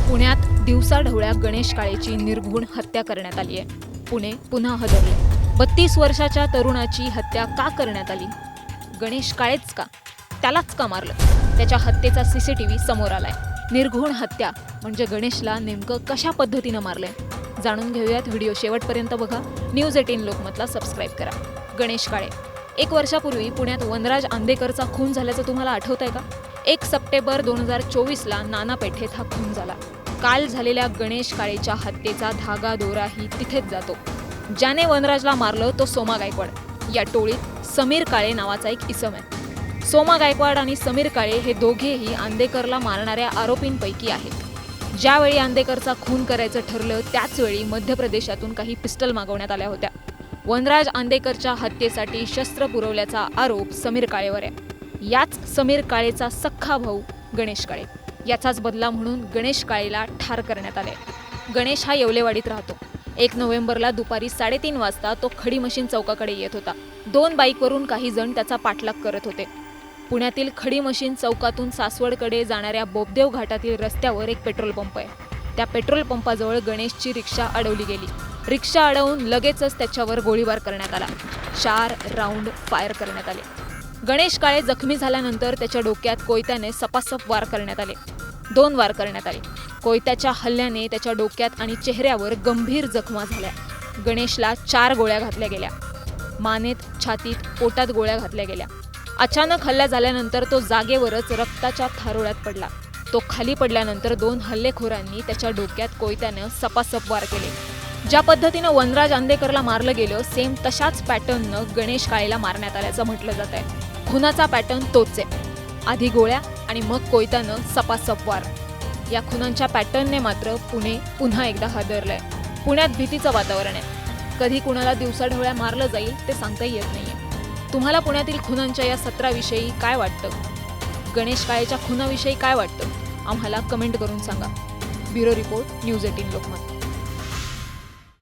पुण्यात दिवसाढवळ्या गणेश काळेची निर्घृण हत्या करण्यात आली आहे. पुणे पुन्हा हादरले. 32 वर्षाच्या तरुणाची हत्या का करण्यात आली? गणेश काळेच का? त्यालाच का मारलं? त्याच्या हत्येचा सीसीटीव्ही समोर आलाय. निर्घृण हत्या म्हणजे गणेशला नेमकं कशा पद्धतीनं मारलंय जाणून घेऊयात. व्हिडिओ शेवटपर्यंत बघा. न्यूज 18 लोकमतला सबस्क्राईब करा. गणेश काळे 1 वर्षापूर्वी पुण्यात वनराज आंदेकरचा खून झाल्याचं तुम्हाला आठवतंय का? 1 सप्टेंबर 2024ला नाना पेठेत हा खून झाला. काल झालेल्या गणेश काळेच्या हत्येचा धागा दोराही तिथेच जातो. ज्याने वनराजला मारलं तो सोमा गायकवाड. या टोळीत समीर काळे नावाचा एक इसम आहे. सोमा गायकवाड आणि समीर काळे हे दोघेही आंदेकरला मारणाऱ्या आरोपींपैकी आहेत. ज्यावेळी आंदेकरचा खून करायचं ठरलं त्याचवेळी मध्य प्रदेशातून काही पिस्टल मागवण्यात आल्या होत्या. वनराज आंदेकरच्या हत्येसाठी शस्त्र पुरवल्याचा आरोप समीर काळेवर आहे. याच समीर काळेचा सख्खा भाऊ गणेश काळे. याचाच बदला म्हणून गणेश काळेला ठार करण्यात आले. गणेश हा येवलेवाडीत राहतो. 1 नोव्हेंबरला दुपारी 3:30 वाजता तो खडी मशीन चौकाकडे येत होता. 2 बाईकवरून काही जण त्याचा पाठलाग करत होते. पुण्यातील खडी मशीन चौकातून सासवडकडे जाणाऱ्या बोबदेव घाटातील रस्त्यावर एक पेट्रोल पंप आहे. त्या पेट्रोल पंपाजवळ गणेशची रिक्षा अडवली गेली. रिक्षा अडवून लगेचच त्याच्यावर गोळीबार करण्यात आला. 4 राऊंड फायर करण्यात आले. गणेश काळे जखमी झाल्यानंतर त्याच्या डोक्यात कोयत्याने सपासप वार करण्यात आले. 2 वार करण्यात आले. कोयत्याच्या हल्ल्याने त्याच्या डोक्यात आणि चेहऱ्यावर गंभीर जखमा झाल्या. गणेशला 4 गोळ्या घातल्या गेल्या. मानेत, छातीत, पोटात गोळ्या घातल्या गेल्या. अचानक हल्ला झाल्यानंतर तो जागेवरच रक्ताच्या थारोळ्यात पडला. तो खाली पडल्यानंतर 2 हल्लेखोरांनी त्याच्या डोक्यात कोयत्यानं सपासप वार केले. ज्या पद्धतीनं वनराज आंदेकरला मारलं गेलं सेम तशाच पॅटर्ननं गणेश काळेला मारण्यात आल्याचं म्हटलं जात आहे. खुनाचा पॅटर्न तोच आहे. आधी गोळ्या आणि मग कोयत्यानं सपासप वार. या खुनांच्या पॅटर्नने मात्र पुणे पुन्हा एकदा हादरलंय. पुण्यात भीतीचं वातावरण आहे. कधी कुणाला दिवसाढवळ्या मारलं जाईल ते सांगताही येत नाहीये. तुम्हाला पुण्यातील खुनांच्या या सत्राविषयी काय वाटतं? गणेश काळेच्या खुनाविषयी काय वाटतं? आम्हाला कमेंट करून सांगा. Bureau report, news 18 Lokmat.